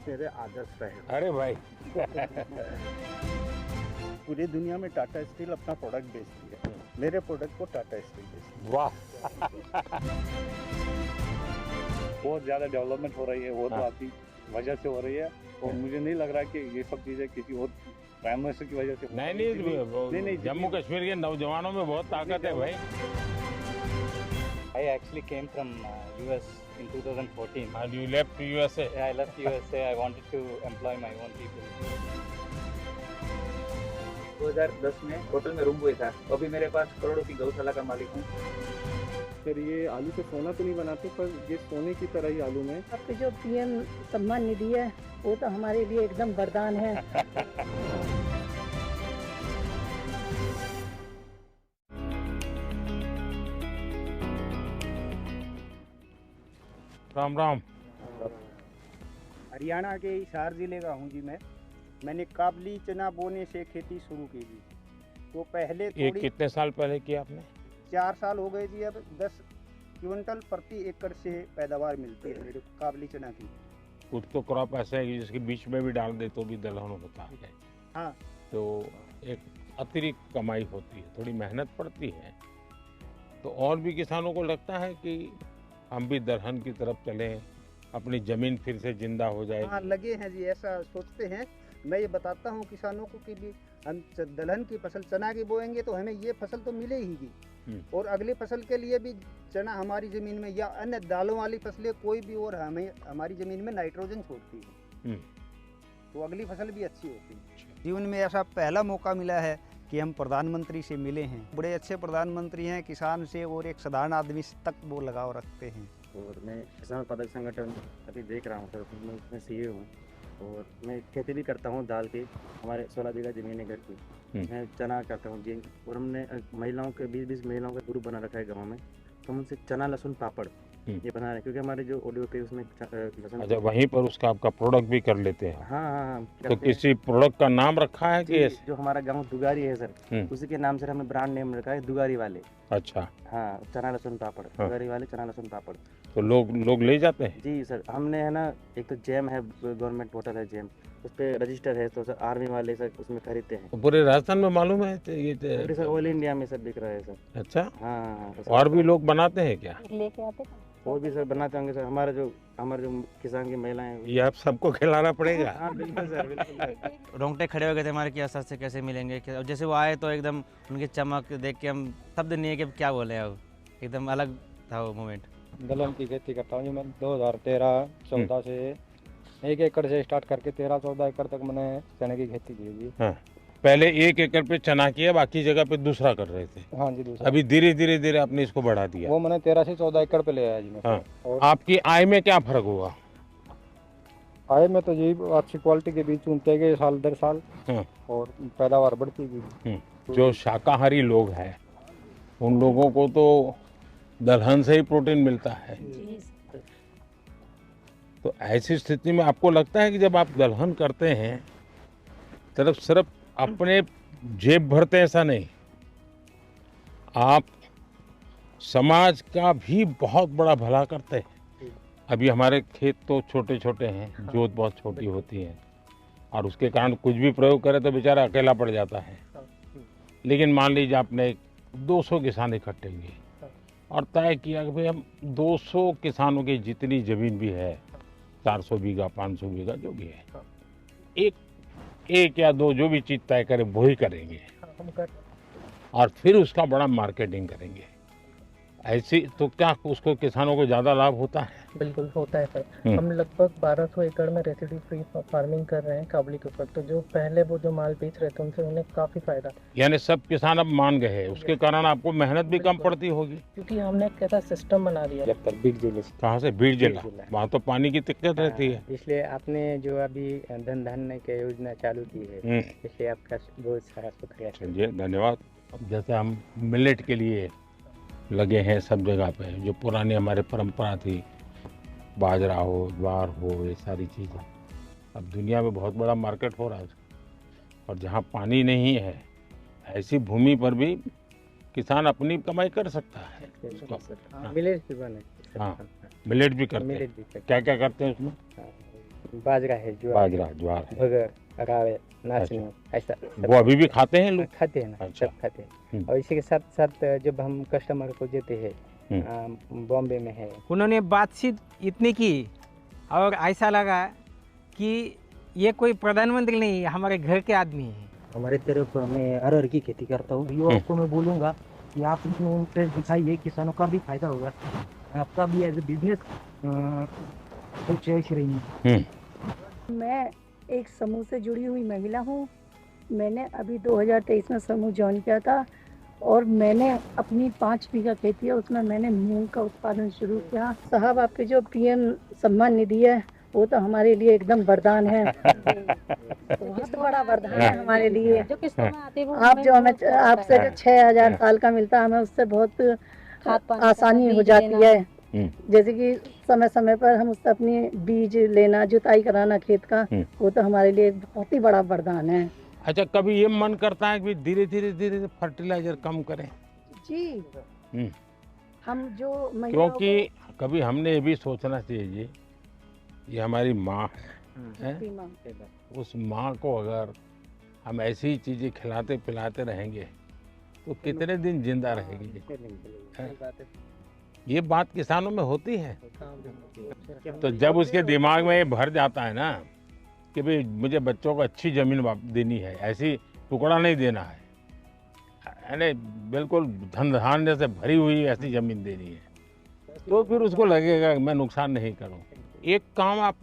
मेरे आदर्श रहे। अरे भाई पूरी दुनिया में टाटा स्टील अपना प्रोडक्ट बेचती है, मेरे प्रोडक्ट को टाटा स्टील बेचती है। वाह। बहुत ज़्यादा डेवलपमेंट हो रही है, वो तो हाँ। आपकी वजह से हो रही है। और मुझे नहीं लग रहा कि ये सब चीज़ें किसी और प्राइम मिनिस्टर की वजह से हो नहीं रही है। नहीं, नहीं, जम्मू कश्मीर के नौजवानों में बहुत ताकत है भाई। I actually came from US in 2014. And you left to USA. Yeah, I left USA. I wanted to employ my own people. 2010 में होटल में रूम हुए था, अभी मेरे पास करोड़ों की गौशाला का मालिक हूँ। फिर ये आलू से सोना तो नहीं बनाते, पर ये सोने की तरह ही आलू में। आपके जो पीएम सम्मान निधि है वो तो हमारे लिए एकदम वरदान है। राम राम। हरियाणा के हिसार जिले का हूँ जी मैंने काबली चना बोने से खेती शुरू की थी। तो पहले ये थोड़ी कितने साल पहले किया आपने? 4 साल हो गए जी। अब 10 क्विंटल प्रति एकड़ से पैदावार मिलती है मेरे को काबली चना की। कुछ तो क्रॉप ऐसा है कि जिसके बीच में भी डाल दे तो भी दलहन होता है। हाँ, तो एक अतिरिक्त कमाई होती है, थोड़ी मेहनत पड़ती है। तो और भी किसानों को लगता है कि हम भी दलहन की तरफ चलें, अपनी जमीन फिर से जिंदा हो जाए। हाँ लगे हैं जी, ऐसा सोचते हैं। मैं ये बताता हूँ किसानों को कि भी हम दलहन की फसल चना की बोएंगे तो हमें ये फसल तो मिलेगी, और अगली फसल के लिए भी चना हमारी ज़मीन में या अन्य दालों वाली फसलें कोई भी और हमें हमारी ज़मीन में नाइट्रोजन छोड़ती है, तो अगली फसल भी अच्छी होती है। जीवन में ऐसा पहला मौका मिला है कि हम प्रधानमंत्री से मिले हैं। बड़े अच्छे प्रधानमंत्री हैं, किसान से और एक साधारण आदमी तक वो लगाव रखते हैं। और मैं किसान उत्पादक संगठन अभी देख रहा हूँ सर, मैं उसमें सीए हूँ और मैं खेती भी करता हूँ दाल की। हमारे 16 बीघा ज़मीन है घर की, मैं चना करता हूँ जी। और हमने महिलाओं के 20-20 महिलाओं का ग्रुप बना रखा है गाँव में, तो हम उनसे चना लहसुन पापड़ ये बना रहे हैं, क्योंकि हमारे जो ऑडियो पे उसमें लहसुन। अच्छा, वहीं पर उसका आपका प्रोडक्ट भी कर लेते हैं? हाँ हाँ हाँ। तो किसी प्रोडक्ट का नाम रखा है कि जो हमारा गाँव दुगारी है सर, उसी के नाम से हमने ब्रांड नेम रखा है दुगारी वाले। अच्छा हाँ, चना लहसुन पापड़, दुगारी वाले चना लहसुन पापड़। तो लोग ले जाते हैं? जी सर, हमने है ना, एक तो जैम है, गवर्नमेंट पोर्टल है जैम, उस पर रजिस्टर है, तो सर आर्मी वाले सर उसमें खरीदते हैं। तो पूरे राजस्थान में मालूम है ये सर ऑल इंडिया में सर बिक रहा है सर। अच्छा, हाँ। और भी लोग बनाते हैं क्या? लेके आते और भी सर बनाते होंगे सर। हमारे जो किसान की महिलाएं, ये आप सबको खिलाना पड़ेगा। हाँ बिल्कुल सर, बिल्कुल। रोंगटे खड़े हो गए थे हमारे कि सर से कैसे मिलेंगे। और जैसे वो आए तो एकदम उनकी चमक देख के हम शब्द नहीं है कि क्या बोले, अब एकदम अलग था वो मोमेंट। दलहन की खेती करता हूँ मैं 2013-14 से 1 एकड़ से स्टार्ट करके 13-14 एकड़ तक मैंने चने की खेती की जी। हाँ, पहले 1 एकड़ पे चना किया, बाकी जगह पे दूसरा कर रहे थे? हाँ जी, दूसरा। अभी धीरे धीरे आपने इसको बढ़ा दिया? वो मैंने 13 से 14 एकड़ पे ले आया जी मैं। हाँ। और आपकी आय में क्या फर्क हुआ? आय में तो जी अच्छी क्वालिटी के बीज चुनते गए साल दर साल, और पैदावार बढ़ती गई। जो शाकाहारी लोग हैं उन लोगों को तो दलहन से ही प्रोटीन मिलता है। तो ऐसी स्थिति में आपको लगता है कि जब आप दलहन करते हैं तब सिर्फ अपने जेब भरते, ऐसा नहीं, आप समाज का भी बहुत बड़ा भला करते हैं। अभी हमारे खेत तो छोटे छोटे हैं, जोत बहुत छोटी होती है, और उसके कारण कुछ भी प्रयोग करे तो बेचारा अकेला पड़ जाता है। लेकिन मान लीजिए आपने 200 किसान इकट्ठे किए और तय किया कि भाई हम 200 किसानों की जितनी जमीन भी है, 400 बीघा 500 बीघा जो भी है, एक या दो जो भी चीज़ तय करें वो ही करेंगे, और फिर उसका बड़ा मार्केटिंग करेंगे। ऐसी तो क्या उसको किसानों को ज़्यादा लाभ होता है? बिल्कुल होता है सर। हम लगभग 1200 एकड़ में रेसिड्यू फ्री फार्मिंग कर रहे हैं काबली के ऊपर। तो जो पहले वो जो माल बेच रहे थे उनसे उन्हें काफ़ी फायदा। यानी सब किसान अब मान गए हैं, उसके कारण आपको मेहनत भी कम पड़ती होगी, क्योंकि हमने एक ऐसा सिस्टम बना दिया। बीड़ जिले से। कहाँ से? बीड़ जिला। वहाँ तो पानी की दिक्कत रहती है। इसलिए आपने जो अभी धन धान्य की योजना चालू की है, इसलिए आपका बहुत सारा शुक्रिया। चलिए, धन्यवाद। जैसे हम मिलेट के लिए लगे हैं सब जगह पे, जो पुरानी हमारे परंपरा थी, बाजरा हो, ज्वार हो, ये सारी चीज़ें अब दुनिया में बहुत बड़ा मार्केट हो रहा है। और जहाँ पानी नहीं है ऐसी भूमि पर भी किसान अपनी कमाई कर सकता है। मिलेट भी बने। हाँ, मिलेट भी करते हैं। क्या क्या करते हैं उसमें? बाजरा है, ज्वार, बाजरा, ज्वार है। भगर, रावे, नाचनी, ऐसा सब वो अभी भी खाते हैं लोग? खाते हैं ना, अच्छा। सब खाते हैं। और इसी के साथ साथ जब हम कस्टमर को देते हैं, बॉम्बे में है, उन्होंने बातचीत इतनी की और ऐसा लगा कि ये कोई प्रधानमंत्री नहीं है, हमारे घर के आदमी है। हमारे तरफ मैं अरहर की खेती करता हूँ। युवाओं को मैं बोलूँगा कि आप इसमें इंटरेस्ट दिखाइए, किसानों का भी फायदा होगा, आपका भी एज ए बिजनेस कुछ रही। मैं एक समूह से जुड़ी हुई महिला हूँ। मैंने अभी 2023 में समूह ज्वाइन किया था और मैंने अपनी 5 बीघा खेती है, उसमें मैंने मूंग का उत्पादन शुरू किया। साहब, आपके जो पीएम सम्मान निधि है वो तो हमारे लिए एकदम वरदान है, बहुत बड़ा वरदान है हमारे लिए। जो किस्तों में आते हैं वो आप जो हमें आपसे जो 6,000 साल का मिलता है, हमें उससे बहुत आसानी हो जाती है। जैसे कि समय समय पर हम उससे अपनी बीज लेना, जुताई कराना खेत का, वो तो हमारे लिए बहुत ही बड़ा वरदान है। अच्छा, कभी ये मन करता है कि धीरे धीरे फर्टिलाइजर कम करें? जी, हम जो क्योंकि कभी हमने ये भी सोचना चाहिए जी, ये हमारी माँ है, उस माँ को अगर हम ऐसी ही चीज़ें खिलाते पिलाते रहेंगे तो कितने दिन जिंदा रहेगी? ये बात किसानों में होती है। तो जब उसके दिमाग में ये भर जाता है ना कि भाई मुझे बच्चों को अच्छी ज़मीन देनी है, ऐसी टुकड़ा नहीं देना है, यानी बिल्कुल धन धान्य से भरी हुई ऐसी ज़मीन देनी है, तो फिर उसको लगेगा मैं नुकसान नहीं करूं। एक काम आप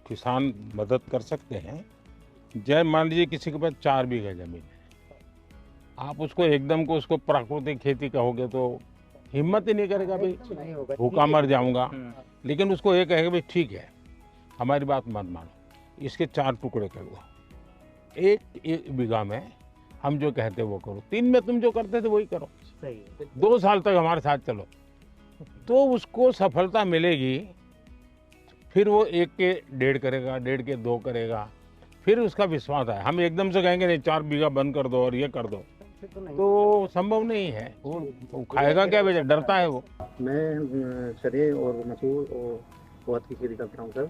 किसान मदद कर सकते हैं। जैसे मान लीजिए किसी के पास 4 बीघा ज़मीन है, आप उसको एकदम को उसको प्राकृतिक खेती कहोगे तो हिम्मत ही नहीं करेगा, भाई भूखा मर जाऊंगा। लेकिन उसको ये कहेगा भाई ठीक है, हमारी बात मत मानो, इसके 4 टुकड़े कर दो, एक बीघा में हम जो कहते हैं वो करो, 3 में तुम जो करते थे वही करो, 2 साल तक हमारे साथ चलो, तो उसको सफलता मिलेगी। फिर वो 1 के 1.5 करेगा, 1.5 के 2 करेगा, फिर उसका विश्वास है। हम एकदम से कहेंगे नहीं 4 बीघा बंद कर दो और ये कर दो, तो संभव नहीं है। वो खाएगा क्या, बेचा डरता है वो। मैं चने और मसूर और उड़द की खेती करता हूँ सर,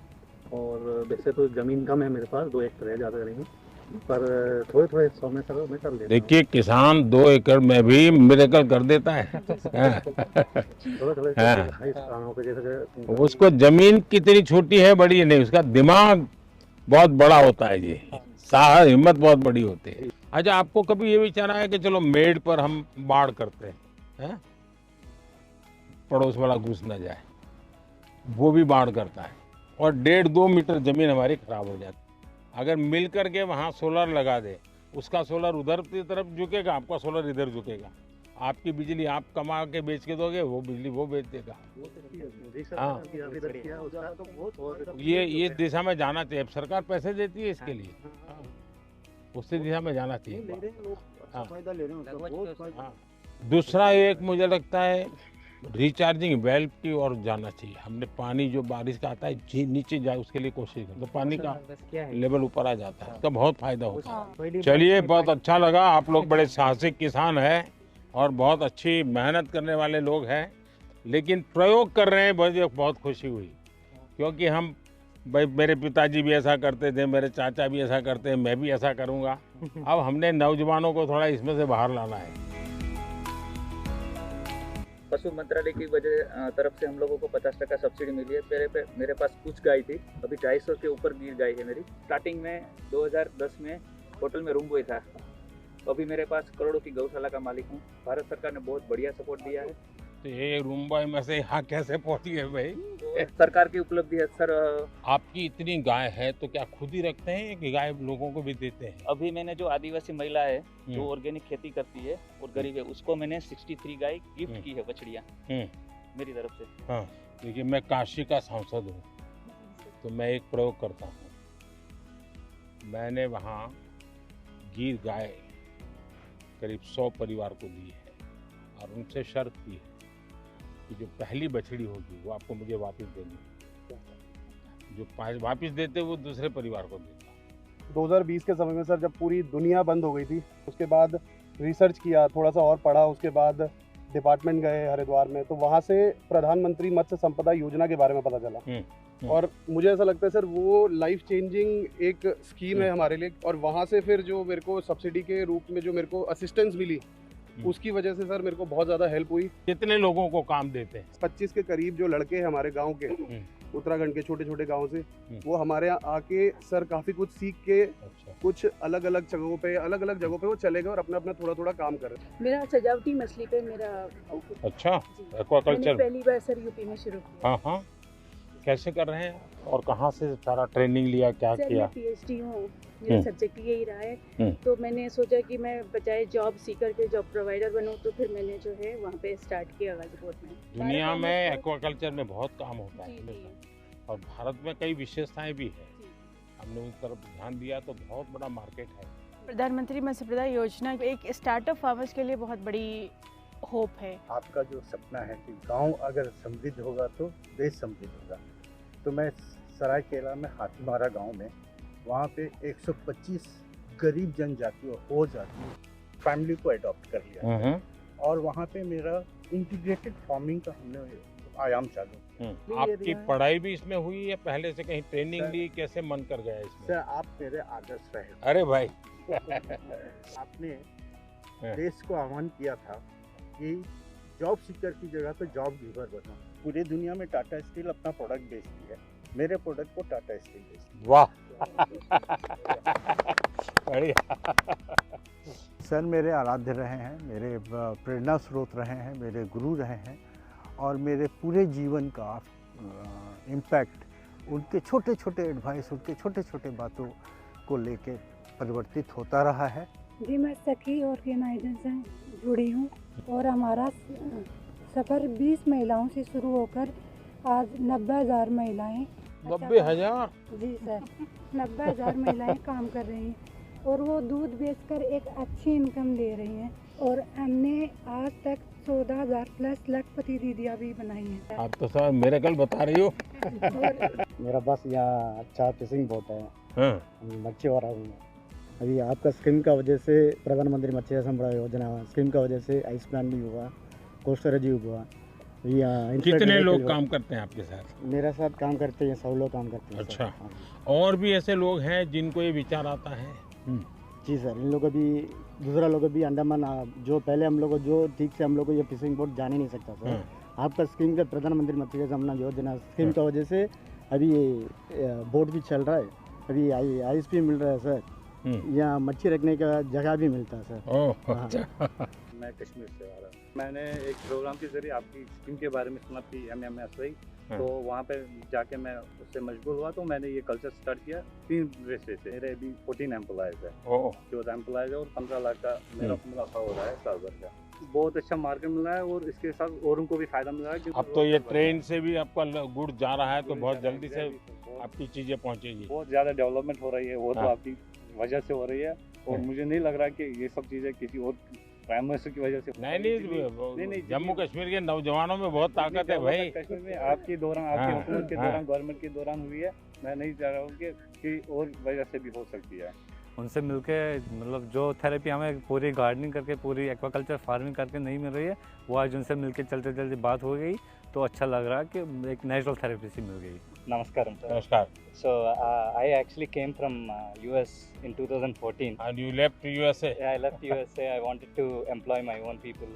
और वैसे तो ज़मीन कम है मेरे पास, 2 एकड़ है, ज़्यादा नहीं, पर थोड़े थोड़े 100 में सर मैं कर लेता हूँ। देखिए, किसान 2 एकड़ में भी मिरेकल कर देता है। उसको जमीन कितनी छोटी है बड़ी है नहीं, उसका दिमाग बहुत बड़ा होता है जी, साहस हिम्मत बहुत बड़ी होती है। अच्छा, आपको कभी ये विचार आया कि चलो मेड पर हम बाढ़ करते हैं, पड़ोस वाला घुस न जाए, वो भी बाढ़ करता है और 1.5-2 मीटर जमीन हमारी खराब हो जाती। अगर मिल करके वहाँ सोलर लगा दे, उसका सोलर उधर की तरफ झुकेगा, आपका सोलर इधर झुकेगा, आपकी बिजली आप कमा के बेच के दोगे, वो बिजली वो बेच देगा। हाँ, ये दिशा में जाना चाहिए। सरकार पैसे देती है इसके लिए, उसी दिशा में जाना चाहिए। दूसरा एक मुझे लगता है रिचार्जिंग वेल की ओर जाना चाहिए। हमने पानी जो बारिश का आता है नीचे जाए उसके लिए कोशिश करें, तो पानी का लेवल ऊपर आ जाता है, उसका बहुत फायदा होता है। चलिए, बहुत अच्छा लगा, आप लोग बड़े साहसिक किसान हैं और बहुत अच्छी मेहनत करने वाले लोग हैं, लेकिन प्रयोग कर रहे हैं, मुझे बहुत खुशी हुई। क्योंकि हम भाई, मेरे पिताजी भी ऐसा करते थे, मेरे चाचा भी ऐसा करते हैं, मैं भी ऐसा करूँगा। अब हमने नौजवानों को थोड़ा इसमें से बाहर लाना है। पशु मंत्रालय की वजह तरफ से हम लोगों को 50% सब्सिडी मिली है। मेरे पास कुछ गाय थी, अभी 250 के ऊपर गिर गाय है मेरी। स्टार्टिंग में 2010 में होटल में रूम बॉय था, अभी मेरे पास करोड़ों की गौशाला का मालिक हूँ। भारत सरकार ने बहुत बढ़िया सपोर्ट दिया है। तो ये रूम बॉय में से यहाँ कैसे पहुँची है भाई? तो सरकार की उपलब्धि है सर। आपकी इतनी गाय है तो क्या खुद ही रखते हैं कि गाय लोगों को भी देते हैं? अभी मैंने जो आदिवासी महिला है जो ऑर्गेनिक खेती करती है और गरीब है, उसको मैंने 63 गाय गिफ्ट की है, बछड़ियाँ मेरी तरफ से। हाँ, देखिए, मैं काशी का सांसद हूँ, तो मैं एक प्रयोग करता हूँ। मैंने वहाँ गिर गाय करीब 100 परिवार को दी है और उनसे शर्त की है कि जो पहली बछड़ी होगी वो आपको मुझे वापस देनी है, जो वापस देते वो दूसरे परिवार को देता। 2020 के समय में सर, जब पूरी दुनिया बंद हो गई थी, उसके बाद रिसर्च किया, थोड़ा सा और पढ़ा, उसके बाद डिपार्टमेंट गए हरिद्वार में, तो वहाँ से प्रधानमंत्री मत्स्य संपदा योजना के बारे में पता चला। और मुझे ऐसा लगता है सर वो लाइफ चेंजिंग एक स्कीम है हमारे लिए। और वहाँ से फिर जो मेरे को सब्सिडी के रूप में जो मेरे को असिस्टेंस मिली, उसकी वजह से सर मेरे को बहुत ज़्यादा हेल्प हुई। कितने लोगों को काम देते हैं? 25 के करीब जो लड़के हैं हमारे गांव के, उत्तराखंड के छोटे छोटे गांव से, वो हमारे यहाँ आके सर काफ़ी कुछ सीख के कुछ अलग अलग जगहों पे वो चले गए और अपना अपना थोड़ा थोड़ा काम कर रहे हैं। मेरा सजावटी मछली पे मेरा अच्छा, एक्वाकल्चर पहली बार सर यूपी में शुरू किया। हाँ हाँ, कैसे कर रहे हैं और कहाँ से सारा ट्रेनिंग लिया, क्या किया? मैं PhD हूँ, मेरा सब्जेक्ट यही रहा है। तो मैंने सोचा कि मैं बजाय जॉब सीकर के जॉब प्रोवाइडर बनूँ, तो फिर मैंने जो है वहाँ पे स्टार्ट किया गाजीपुर में। दुनिया में एक्वाकल्चर में बहुत काम होता है और भारत में कई विशेषताएं भी है। हमने उस तरफ ध्यान दिया तो बहुत बड़ा मार्केट है। प्रधानमंत्री मत्स्य संपदा योजना एक स्टार्टअप फार्मर्स के लिए बहुत बड़ी होप है। आपका जो सपना है कि गांव अगर समृद्ध होगा तो देश समृद्ध होगा, तो मैं सरायकेला में हाथीमारा गांव में वहाँ पे 125 गरीब जनजाति और हो जाति फैमिली को अडॉप्ट कर लिया और वहाँ पे मेरा इंटीग्रेटेड फार्मिंग का हमने आयाम चालू। आपकी पढ़ाई भी इसमें हुई है? पहले से कहीं ट्रेनिंग ली? कैसे मन कर गया इसमें? सर आप मेरे आदर्श रहे। अरे भाई आपने देश को आह्वान किया था कि जॉब सीकर की जगह पे जॉब गिवर बनो। पूरी दुनिया में टाटा स्टील अपना प्रोडक्ट बेचती है, मेरे प्रोडक्ट को टाटा स्टील बेचती है। वाह बढ़िया। सर मेरे आराध्य रहे हैं, मेरे प्रेरणा स्रोत रहे हैं, मेरे गुरु रहे हैं और मेरे पूरे जीवन का इम्पैक्ट उनके छोटे छोटे एडवाइस, उनके छोटे छोटे बातों को लेके परिवर्तित होता रहा है। जी मैं सखी ऑर्गेनाइजेशन से जुड़ी हूँ और हमारा सफ़र 20 महिलाओं से शुरू होकर आज 90,000 महिलाएं 90,000? जी सर 90,000 महिलाएं काम कर रही हैं और वो दूध बेचकर एक अच्छी इनकम ले रही हैं और हमने आज तक 14,000 प्लस लखपति दीदियाँ भी बनाई हैं। आप तो सर मिरेकल बता रही हो। मेरा बस यहाँ अच्छा फिशिंग बोट है, मच्छी वाला हूँ। अभी आपका स्कीम का वजह से प्रधानमंत्री मत्स्य संपदा योजना स्कीम का वजह से आइस प्लांट भी हुआ, कोस्टर जी हुआ। कितने लोग काम करते हैं आपके साथ? मेरे साथ काम करते हैं 100 लोग काम करते हैं। अच्छा, और भी ऐसे लोग हैं जिनको ये विचार आता है? जी सर, इन लोगों भी दूसरा लोग भी अंडमान जो पहले हम लोग जो ठीक से हम लोग को ये फिशिंग बोट जा ही नहीं सकता सर। आपका स्कीम का प्रधानमंत्री मत्स्य संपदा योजना स्कीम की वजह से अभी ये बोट भी चल रहा है, अभी आइस भी मिल रहा है सर, यहाँ मच्छी रखने का जगह भी मिलता है सर। अच्छा। मैं कश्मीर से आ रहा हूँ। मैंने एक प्रोग्राम के जरिए आपकी स्कीम के बारे में सुना थी MMSY, तो वहाँ पे जाके मैं उससे मशगूल हुआ, तो मैंने ये कल्चर स्टार्ट किया 3 वजह से। मेरे अभी 14 एम्प्लॉयज़ है, 14 एम्प्लॉयज़ है और 15 लाख का मेरा मुनाफा हो रहा है साल भर का। बहुत अच्छा मार्केट मिल रहा है और इसके साथ औरों को भी फायदा मिल रहा है। अब तो ये ट्रेन से भी आपका गुड़ जा रहा है तो बहुत जल्दी से आपकी चीज़ें पहुँचेगी। बहुत ज़्यादा डेवलपमेंट हो रही है, वो तो आपकी वजह से हो रही है और मुझे नहीं लग रहा कि ये सब चीज़ें किसी और प्राइम मिनिस्टर की वजह से। नहीं, जम्मू कश्मीर के नौजवानों में बहुत ताकत है भाई। कश्मीर में आपके दौरान, आपकी हुकूमत के दौरान, गवर्नमेंट के दौरान हुई है। मैं नहीं चाह रहा हूँ कि और वजह से भी हो सकती है। उनसे मिलके मतलब जो थेरेपी हमें पूरी गार्डनिंग करके, पूरी एक्वाकल्चर फार्मिंग करके नहीं मिल रही है, वो आज उनसे मिलके चलते चलते बात हो गई तो अच्छा लग रहा है कि एक नेचुरल थेरेपी सी मिल गई। Namaskaram, sir. Namaskar. So I actually came from US in 2014. And you left USA? Yeah, I left USA. I wanted to employ my own people.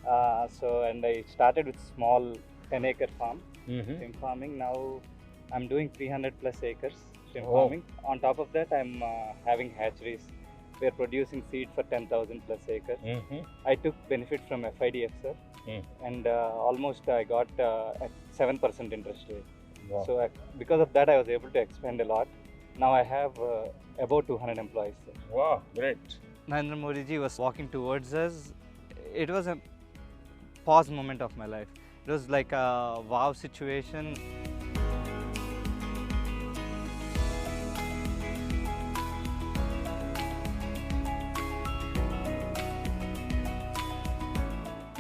And I started with small 10-acre farm, shrimp farming. Now I'm doing 300 plus acres shrimp farming. On top of that, I'm having hatcheries. We're producing seed for 10,000 plus acres. I took benefit from FIDF, sir. And almost I got at 7% interest rate. Wow. So because of that, I was able to expand a lot. Now I have about 200 employees. Sir. Wow, great. Narendra Modi ji was walking towards us. It was a pause moment of my life. It was like a wow situation.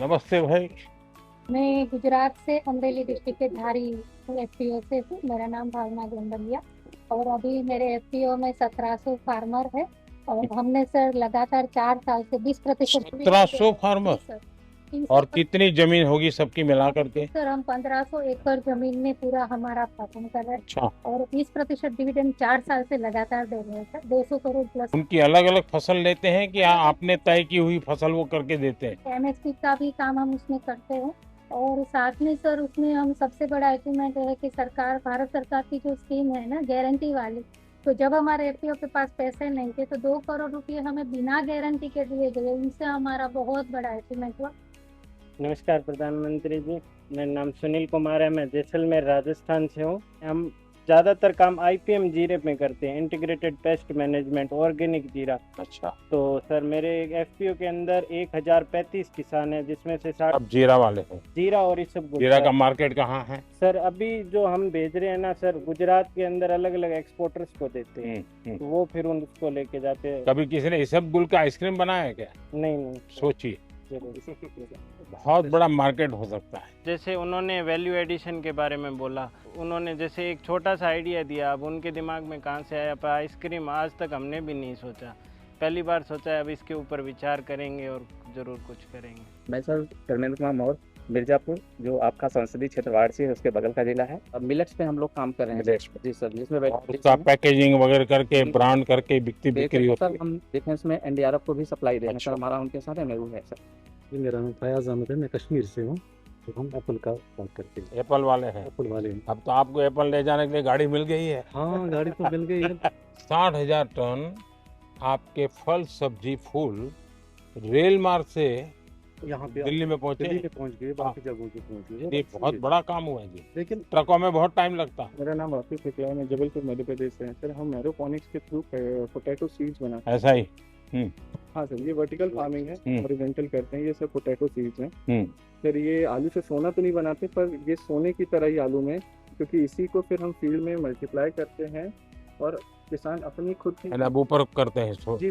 नमस्ते भाई। मैं गुजरात से Amreli district के धारी FPO से हूँ। मेरा नाम भावना गोंडलिया और अभी मेरे FPO में 1700 फार्मर है और हमने सर लगातार 4 साल से 20% 1700 फार्मर? और कितनी जमीन होगी सबकी मिला करके? सर हम 1500 एकड़ जमीन में पूरा हमारा फार्मिंग कर रहे हैं। अच्छा। और 20% डिविडेंड 4 साल से लगातार दे रहे हैं सर, 200 करोड़ प्लस। उनकी अलग अलग फसल लेते हैं कि आपने तय की हुई फसल वो करके देते हैं? MSP का भी काम हम उसमें करते हैं और साथ में सर उसमें हम सबसे बड़ा अचीवमेंट है कि सरकार, भारत सरकार की जो स्कीम है ना गारंटी वाली, तो जब हमारे FPO के पास पैसे नहीं थे तो 2 करोड़ रुपए हमें बिना गारंटी के दिए गए, उनसे हमारा बहुत बड़ा अचीवमेंट हुआ। नमस्कार प्रधानमंत्री जी, मेरा नाम सुनील कुमार है, मैं जैसलमेर राजस्थान से हूँ। हम ज़्यादातर काम IPM जीरे में करते हैं, इंटीग्रेटेड पेस्ट मैनेजमेंट, ऑर्गेनिक जीरा। अच्छा। तो सर मेरे FPO के अंदर 1035 किसान हैं, जिसमें से 60 अब जीरा वाले हैं। जीरा और इस सब जीरा का मार्केट कहाँ है? सर अभी जो हम भेज रहे हैं ना सर, गुजरात के अंदर अलग अलग एक्सपोर्टर्स को देते हैं, तो वो फिर उनको लेके जाते हैं। कभी किसी ने इसबगुल का आइसक्रीम बनाया क्या? नहीं। सोचिए, बहुत बड़ा मार्केट हो सकता है। जैसे उन्होंने वैल्यू एडिशन के बारे में बोला, उन्होंने जैसे एक छोटा सा आइडिया दिया, अब उनके दिमाग में कहाँ से आया, पर आइसक्रीम आज तक हमने भी नहीं सोचा, पहली बार सोचा है। अब इसके ऊपर विचार करेंगे और ज़रूर कुछ करेंगे। मैं सर धर्मेंद्र कुमार मौर्य, मिर्जापुर, जो आपका संसदीय क्षेत्र वाराणसी है उसके बगल का जिला है। अब मिलेट्स पे हम लोग काम कर रहे हैं जी सर, जिसमें उसका पैकेजिंग वगैरह करके ब्रांड करके बिक्री होती है। सर हम डिफेंस में NDRF को भी सप्लाई दे रहे हैं सर, हमारा उनके साथ MOU है सर। जी मेरा नाम फयाज अहमद है, मैं कश्मीर से हूँ। तो हम एप्पल का काम करते हैं। एप्पल वाले हैं? एप्पल वाले हैं। अब तो आपको एप्पल ले जाने के लिए गाड़ी मिल गई है। हाँ गाड़ी तो मिल गई है। 60,000 टन आपके फल सब्जी फूल रेल मार्ग से यहाँ पे दिल्ली में पहुँचे? दिल्ली में पहुँच गए, बाकी जगहों पे पहुँच गए। ये बहुत बड़ा काम हुआ है जी, लेकिन ट्रकों में बहुत टाइम लगता है। मेरा नाम राफी शुक्ला है, मैं जबलपुर मध्य प्रदेश से। सर हम एरोपोनिक्स के थ्रू पोटैटो सीड्स बनाते हैं। ऐसा ही? हाँ सर, ये वर्टिकल फार्मिंग है, हॉरिजॉन्टल करते हैं। ये सब पोटैटो सीड्स हैं सर। ये आलू से सोना तो नहीं बनाते, पर ये सोने की तरह ही आलू में, क्योंकि इसी को फिर हम फील्ड में मल्टीप्लाई करते हैं और किसान अपनी खुद की ऊपर करते हैं। जी